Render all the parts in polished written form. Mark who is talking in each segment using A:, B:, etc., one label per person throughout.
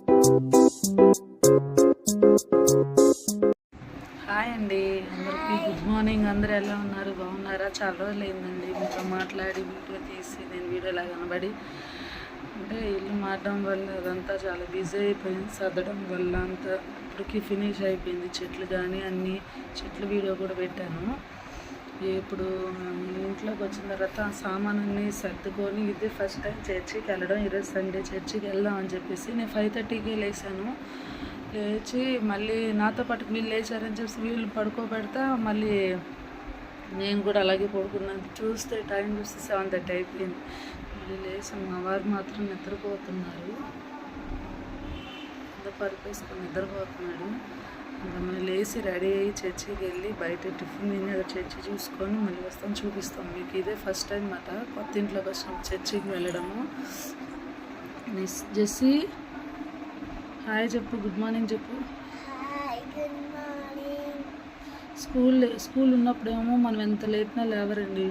A: Hi అండి, అందరికీ good morning. అందరూ ఎలా ఉన్నారు? బాగున్నారా? చాలా రోజులు అయిందండి మీతో మాట్లాడి వీడియో తీసి. నేను వీడియోలా కనబడి అంటే ఇల్లు మారడం వల్ల అదంతా చాలా బిజీ అయిపోయింది. సర్దడం వల్ల అంతా ఇప్పటికి ఫినిష్ అయిపోయింది. చెట్లు కానీ అన్ని చెట్లు వీడియో కూడా పెట్టాను. ఇప్పుడు ఇంట్లోకి వచ్చిన తర్వాత సామాన్ని సర్దుకొని ఇది ఫస్ట్ టైం చర్చికి వెళ్ళడం. ఈరోజు సండే చర్చికి వెళ్దాం అని చెప్పేసి నేను 5:30కి లేచాను. లేచి మళ్ళీ నాతో పాటు వీళ్ళు లేచారని చెప్పి వీళ్ళు పడుకోబెడతా మళ్ళీ నేను కూడా అలాగే పడుకున్నాను. చూస్తే టైం చూస్తే 7:30 అయిపోయింది. మళ్ళీ లేచి మా వారు మాత్రం నిద్రపోతున్నారు. పరిపేసుకొని నిద్రపోతున్నాడు. ఇంకా మళ్ళీ లేచి రెడీ అయ్యి చర్చికి వెళ్ళి బయట టిఫిన్ తిని చర్చి చూసుకొని మళ్ళీ వస్తాం, చూపిస్తాం మీకు. ఇదే ఫస్ట్ టైం మాట కొత్త ఇంట్లోకి వచ్చినప్పుడు చర్చికి వెళ్ళడము. జెస్సీ హాయ్ చెప్పు, గుడ్ మార్నింగ్ చెప్పు. స్కూల్ ఉన్నప్పుడేమో మనం ఎంత లేపినా లేవరండి.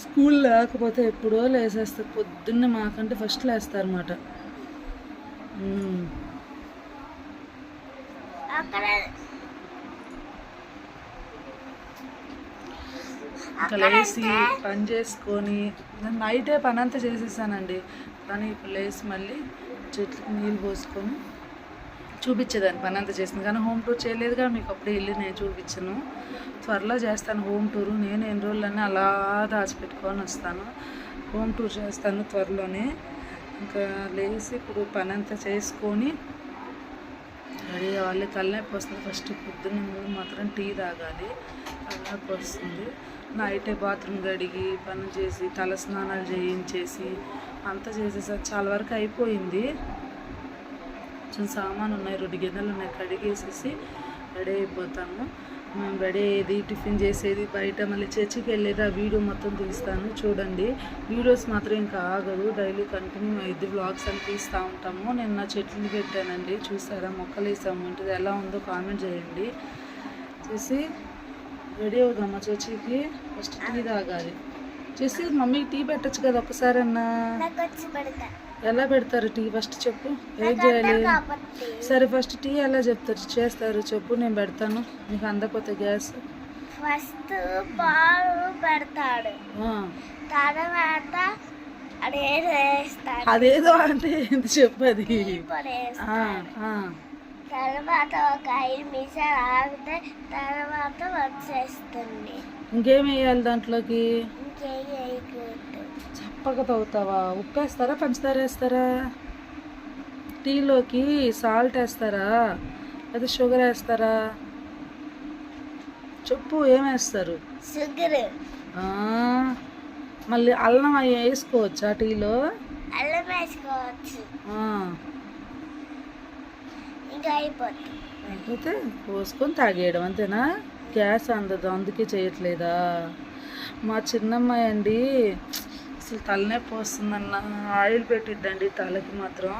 A: స్కూల్ లేకపోతే ఎప్పుడో లేసేస్తారు. పొద్దున్నే మాకంటే ఫస్ట్ లేస్తారన్నమాట. ఇంకా లేచి పని చేసుకొని నైటే పని అంతా చేసేసానండి. కానీ ఇప్పుడు లేచి మళ్ళీ చెట్లకు నీళ్ళు పోసుకొని చూపించేదాన్ని పని అంతా చేసింది. కానీ హోమ్ టూర్ చేయలేదుగా, మీకు అప్పుడే వెళ్ళి నేను చూపించను. త్వరలో చేస్తాను హోమ్ టూరు. నేను ఎన్ని రోజులన్నీ అలా దాచిపెట్టుకొని వస్తాను. హోమ్ టూర్ చేస్తాను త్వరలోనే. ఇంకా లేచి ఇప్పుడు పని అంతా చేసుకొని రెడీ అవ్వాలి. తలనొప్పి వస్తుంది. ఫస్ట్ పొద్దున్న ముందు మాత్రం టీ తాగాలి. తలనొప్పి వస్తుంది. నైటే బాత్రూమ్ కడిగి పని చేసి తల స్నానాలు చేయించేసి అంతా చేసేసారి చాలా వరకు అయిపోయింది. కొంచెం సామాను ఉన్నాయి, 2 గిన్నెలు ఉన్నాయి, కడిగేసేసి రెడీ అయిపోతాము. మేము రెడీ అయ్యేది, టిఫిన్ చేసేది, బయట మళ్ళీ చర్చికి వెళ్ళేది ఆ వీడియో మొత్తం తీస్తాను చూడండి. వీడియోస్ మాత్రం ఇంకా ఆగదు, డైలీ కంటిన్యూ అయ్యిద్ది. వ్లాగ్స్ అని తీస్తూ ఉంటాము. నేను నా చెట్లు పెట్టానండి, చూసారా? మొక్కలు వేసాము. ఇంటిది ఎలా ఉందో కామెంట్ చేయండి. చేసి రెడీ అవుదామా చర్చికి. ఫస్ట్ టీ తాగాలి. చేసి మమ్మీకి టీ పెట్టచ్చు కదా ఒక్కసారన్నా. ఎలా పెడతారు టీ ఫస్ట్ చెప్పు, ఏం చేయాలి? సరే ఫస్ట్ టీ ఎలా చేస్తారు చెప్పు, నేను పెడతాను. నీకు అందకపోతే గ్యాస్.
B: ఫస్ట్ పాలు పెడతాడు, తర్వాత
A: అదేదో అంటే ఏంటి చెప్పది.
B: తర్వాత ఒక 5 నిమిషాలు ఆగితే తర్వాత వచ్చేస్తుంది.
A: ఇంకేం వేయాలి దాంట్లోకి?
B: ఇంకేం వేయకూడదు.
A: చప్పగా తాగుతావా? ఉప్పు వేస్తారా, పంచదార వేస్తారా? టీలోకి సాల్ట్ వేస్తారా లేదా షుగర్ వేస్తారా? చెప్పు, ఏం వేస్తారు?
B: షుగర్.
A: మళ్ళీ అల్లం అవి వేసుకోవచ్చా టీలో?
B: అల్లం వేసుకోవచ్చు. ఇంకా అయిపోతే
A: పోసుకొని తాగేయడం అంతేనా? గ్యాస్ అందదు, అందుకే చేయట్లేదా? మా చిన్నమ్మాయి అండి అసలు తలనొప్పి వస్తుందన్న ఆయిల్ పెట్టిద్దండి తలకి మాత్రం.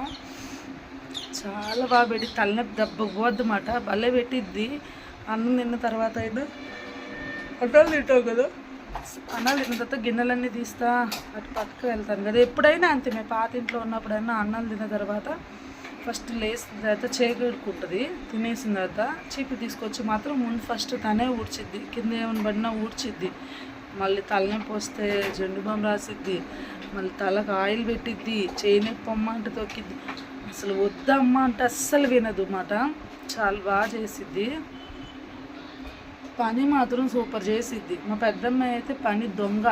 A: చాలా బాగా పెట్టి తలనొప్పి దెబ్బకు పోద్దన్నమాట. భలే పెట్టిద్ది. అన్నం తిన్న తర్వాత అయినా అన్నాలు తింటావు కదా, అన్నాలు తిన్న తర్వాత గిన్నెలన్నీ తీస్తా అటు పక్కకు వెళ్తాను కదా. ఎప్పుడైనా అంతే, మేము పాత ఇంట్లో ఉన్నప్పుడైనా అన్నాలు తిన్న తర్వాత ఫస్ట్ లేసిన తర్వాత చేకడుకుంటుంది. తినేసిన తర్వాత చీపు తీసుకొచ్చి మాత్రం ముందు ఫస్ట్ తనే ఊడ్చిద్ది. కింద ఏమైనా పడినా ఊడ్చిద్ది. మళ్ళీ తలనొప్పి వస్తే జెండు బామ్ రాసిద్ది. మళ్ళీ తలకు ఆయిల్ పెట్టిద్ది. చేయి నొప్పి అమ్మ అంటే తొక్కిద్ది. అసలు వద్దమ్మ అంటే అస్సలు వినదు మాట. చాలా బాగా చేసిద్ది. పని మాత్రం సూపర్ చేసిద్ది. మా పెద్దమ్మాయి అయితే పని దొంగ,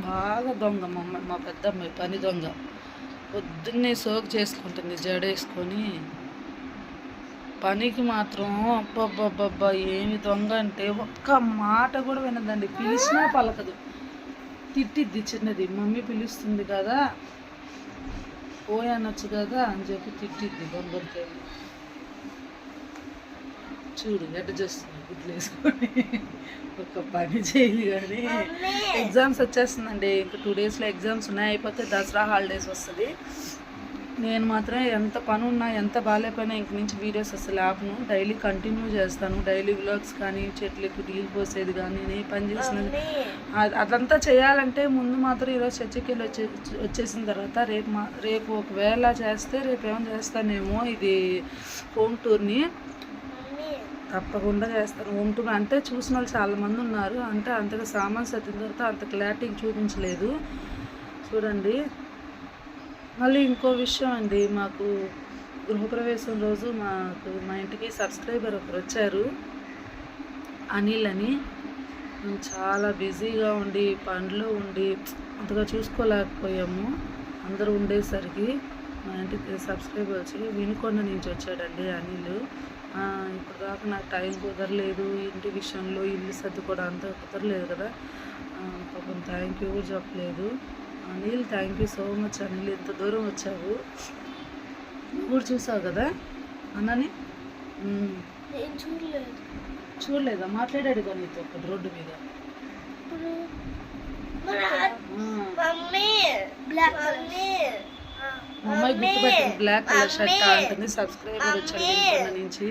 A: బాగా దొంగ. మా పెద్దమ్మాయి పని దొంగ. పొద్దున్నే సోక్ చేసుకుంటుంది జడేసుకొని. పనికి మాత్రం అబ్బబ్బబ్బబ్బా ఏమి దొంగ అంటే ఒక్క మాట కూడా వినదండి. పిలిచినా పలకదు. తిట్టిద్ది చిన్నది. మమ్మీ పిలుస్తుంది కదా, పోయి అనొచ్చు కదా అని చెప్పి తిట్టిద్ది. దొంగతే చూడు ఎట్ట చేస్తుంది గుడ్లు వేసుకొని. ఒక పని చేయాలి. కానీ ఎగ్జామ్స్ వచ్చేస్తుందండి. ఇంకా 2 డేస్లో ఎగ్జామ్స్ ఉన్నాయి. అయిపోతే దసరా హాలిడేస్ వస్తుంది. నేను మాత్రం ఎంత పని ఉన్నా ఎంత బాగాలేకపోయినా ఇంక నుంచి వీడియోస్ అసలు ఆపను, డైలీ కంటిన్యూ చేస్తాను. డైలీ వ్లాగ్స్ కానీ, చెట్లకి నీళ్ళు పోసేది కానీ, నేను ఏ పని చేసినది అదంతా చేయాలంటే ముందు మాత్రం ఈరోజు చర్చికి వెళ్ళి వచ్చేసిన తర్వాత రేపు ఒకవేళ చేస్తే రేపు ఏమైనా చేస్తానేమో ఇది హోమ్ టూర్ని తప్పకుండా చేస్తాను. హోమ్ టూర్ అంటే చూసిన వాళ్ళు చాలామంది ఉన్నారు, అంటే అంతగా సామాన్ సర్దిన తర్వాత అంత క్లారిటీగా చూపించలేదు. చూడండి. మళ్ళీ ఇంకో విషయం అండి, మాకు గృహప్రవేశం రోజు మా ఇంటికి సబ్స్క్రైబర్ ఒకరు వచ్చారు, అనిల్ అని. మేము చాలా బిజీగా ఉండి పనిలో ఉండి అంతగా చూసుకోలేకపోయాము. అందరూ ఉండేసరికి మా ఇంటికి సబ్స్క్రైబర్ వచ్చి వినుకొండ నుంచి వచ్చాడండి అనిల్. ఇప్పుడు దాకా నాకు టైం కుదరలేదు, ఇంటి విషయంలో ఇల్లు సర్దుకోవడం అంతా కుదరలేదు కదా. పాపం థ్యాంక్ యూ కూడా చెప్పలేదు. Anil thank you so much Anil, ఇంత దూరం వచ్చావు. నువ్వు కూడా చూసావు కదా అన్నని? చూడలేదా? మాట్లాడాడు కదా నీతో ఒకటి రోడ్డు మీద. మా అమ్మాయి గుర్తుపెట్టింది, బ్లాక్ కలర్ షర్ట్ అంటుంది. సబ్స్క్రైబర్ వచ్చాడు వినుకొండ నుంచి.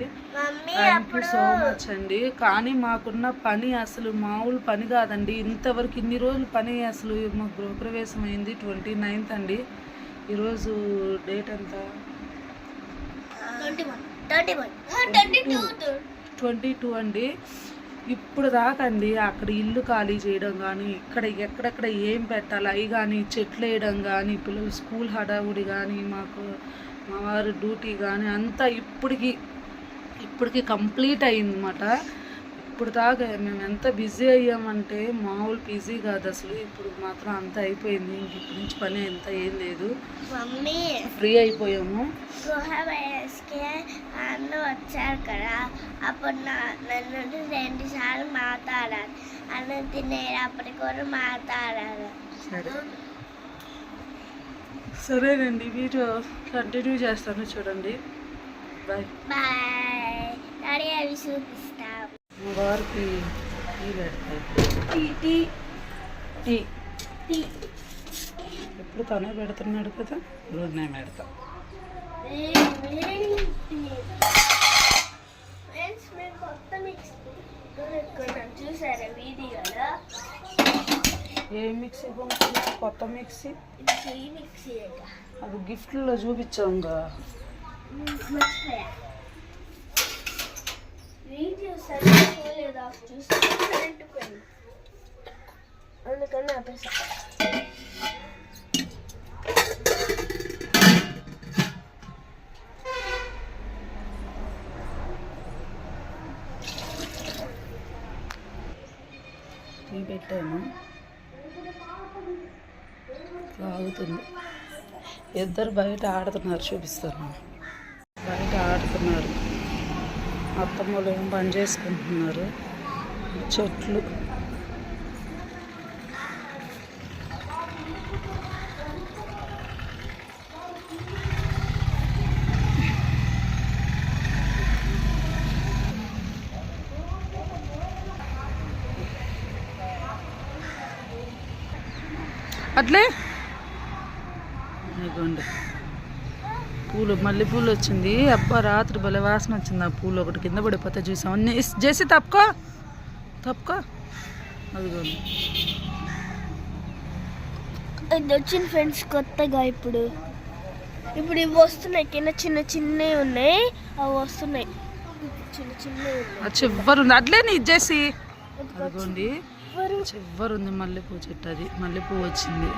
A: థ్యాంక్ యూ సో మచ్ అండి. కానీ మాకున్న పని అసలు మామూలు పని కాదండి. ఇంతవరకు ఇన్ని రోజులు పని అసలు మాకు గృహప్రవేశం అయింది 29th అండి. ఈరోజు డేట్ ఎంత? 22 అండి. ఇప్పుడు దాకా అండి అక్కడ ఇల్లు ఖాళీ చేయడం కానీ, ఇక్కడ ఎక్కడెక్కడ ఏం పెట్టాలి అవి కానీ, చెట్లు వేయడం కానీ, పిల్లలు స్కూల్ హడావుడి కానీ, మాకు మా వారి డ్యూటీ కానీ అంతా ఇప్పటికి కంప్లీట్ అయ్యిందన్నమాట. ఇప్పుడు దాకా మేము ఎంత బిజీ అయ్యామంటే మామూలు బిజీ కాదు అసలు. ఇప్పుడు మాత్రం అంతా అయిపోయింది, ఇంక ఇప్పటి నుంచి పని ఎంత ఏం లేదు, ఫ్రీ అయిపోయాము.
B: అన్న వచ్చారు కదా, అప్పుడు నన్ను 2 సార్లు మాట్లాడారు. అన్న తినేటప్పటికి కూడా మాట్లాడారు.
A: సరేనండి, వీడియో కంటిన్యూ చేస్తాను చూడండి. Bye
B: bye. డాడీ అవి చూపిస్తాం.
A: మా వారికి టీ పెడతాయి. టీ ఎప్పుడు తనే పెడుతున్నాడు కదా, రోజు నేను పెడతా.
B: చూసారా వీడియోలో?
A: ఏ మిక్సీ కొనుక్కున్నా? కొత్త మిక్సీ. అది గిఫ్ట్లో చూపించాంగా.
B: వీడియో సరిగ్గా చూడలేదు, చూస్తే కరెంట్ పోయింది, అందుకని ఆపేసా.
A: టీ పెట్టాను, ఆగుతుంది. ఇద్దరు బయట ఆడుతున్నారు, చూపిస్తాను. బయట ఆడుతున్నారు. అత్తమ్మలు ఏం పని చేసుకుంటున్నారు. చెట్లు అట్లే. ఇదిగోండి పూలు, మల్లెపూలు వచ్చింది. అబ్బా రాత్రి భలే వాసన వచ్చింది. ఆ పూలు ఒకటి కింద పడిపోతే చూసాం. అన్నీ చేసి తప్పుకో. అదిగోండి
B: ఇది వచ్చిన ఫ్రెండ్స్ కొత్తగా ఇప్పుడు ఇవి వస్తున్నాయి. కింద చిన్నవి ఉన్నాయి, అవి వస్తున్నాయి. చిన్నవి
A: చివరుంది. అట్లే నీ ఇచ్చేసి. అదిగోండి చివరుంది మల్లెపూ చెట్టు. అది మల్లెపూ వచ్చింది.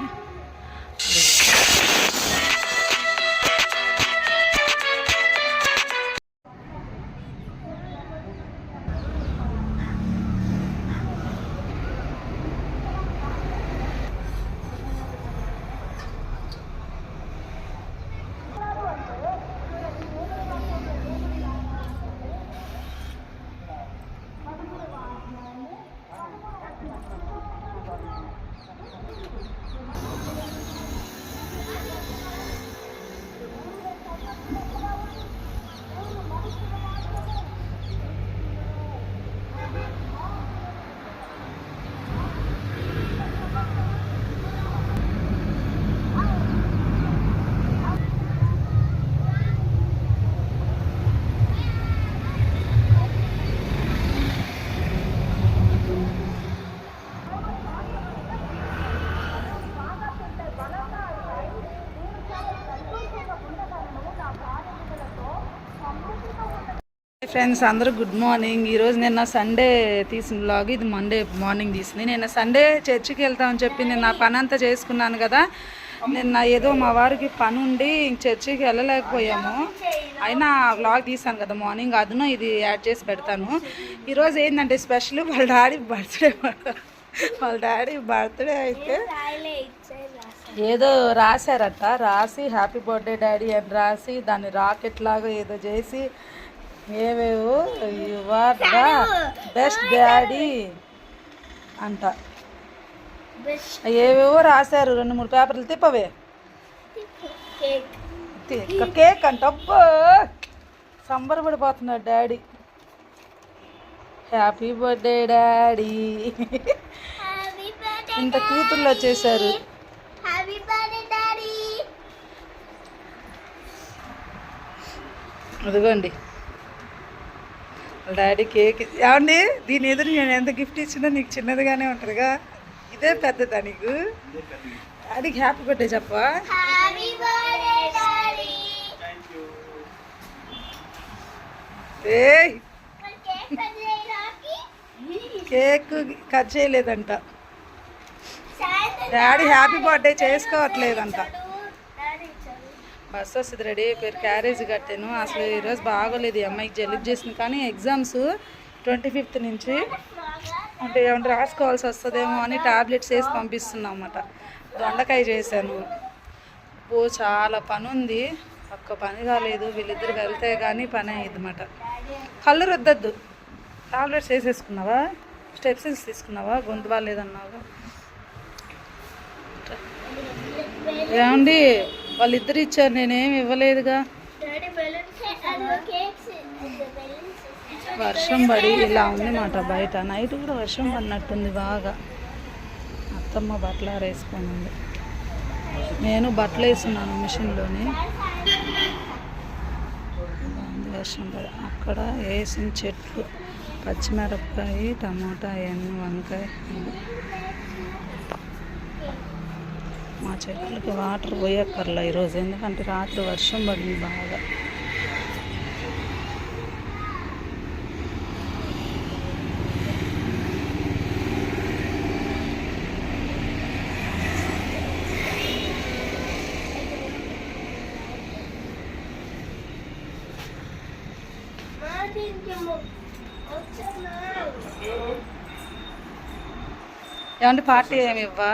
A: ఫ్రెండ్స్ అందరూ గుడ్ మార్నింగ్. ఈరోజు నిన్న సండే తీసిన వ్లాగ్, ఇది మండే మార్నింగ్ తీసింది. నిన్న సండే చర్చికి వెళ్తామని చెప్పి నేను నా పని అంతా చేసుకున్నాను కదా. నిన్న ఏదో మా వారికి పని ఉండి చర్చికి వెళ్ళలేకపోయాము. అయినా వ్లాగ్ తీసాను కదా మార్నింగ్, అదును ఇది యాడ్ చేసి పెడతాను. ఈరోజు ఏంటంటే స్పెషల్ వాళ్ళ డాడీ బర్త్డే అయితే ఏదో రాశారట. రాసి హ్యాపీ బర్త్డే డాడీ అని రాసి దాన్ని రాకెట్ లాగా ఏదో చేసి ఏవేవో you are the best daddy అంట ఏవేవో రాశారు. 2-3 పేపర్లు తిప్పవే. కేక్ అంట. అబ్బో సంబరపడిపోతున్నాడు డాడీ. Happy birthday daddy. ఇంత కూతుర్లు వచ్చేసారు. అదిగోండి డాడీ కేక్. ఏమండి దీని ఎదురు నేను ఎంత గిఫ్ట్ ఇచ్చినా నీకు చిన్నదిగానే ఉంటుందిగా, ఇదే పెద్దదా నీకు? డాడీకి హ్యాపీ బర్త్డే చెప్పా. ఏ కేక్ కట్ చేయలేదంట డాడీ, హ్యాపీ బర్త్డే చేసుకోవట్లేదంట. బస్సు వస్తుంది, రెడీ అయిపోయారు. క్యారేజ్ కట్టాను. అసలు ఈరోజు బాగోలేదు, ఈ అమ్మాయికి జలుబు చేసింది. కానీ ఎగ్జామ్స్ 25th నుంచి అంటే ఏమంటే రాసుకోవాల్సి వస్తుందేమో అని టాబ్లెట్స్ వేసి పంపిస్తున్నాం అన్నమాట. దొండకాయ చేశాను. చాలా పని ఉంది, ఒక్క పని కాలేదు. వీళ్ళిద్దరు వెళ్తే కానీ పని అయ్యింది అన్నమాట. కళ్ళు రుద్దద్దు. టాబ్లెట్స్ వేసేసుకున్నావా? స్టెప్స్ తీసుకున్నావా? గొంతు బాగాలేదన్నావా? ఏమండి వాళ్ళిద్దరు ఇచ్చారు, నేనేమి ఇవ్వలేదుగా. వర్షం పడి ఇలా ఉందన్నమాట బయట. నైట్ కూడా వర్షం పడినట్టుంది బాగా. అత్తమ్మ బట్టలు ఆరేసుకొని ఉంది. నేను బట్టలు వేస్తున్నాను మిషన్లోని. వర్షం పడి అక్కడ వేసిన చెట్లు పచ్చిమిరపకాయ, టమాటా, వంకాయ. మా చెట్లకి వాటర్ పోయక్కర్లా ఈరోజు, ఎందుకంటే రాత్రి వర్షం పడింది బాగా. ఏమంటే పార్టీ ఏమి ఇవ్వా?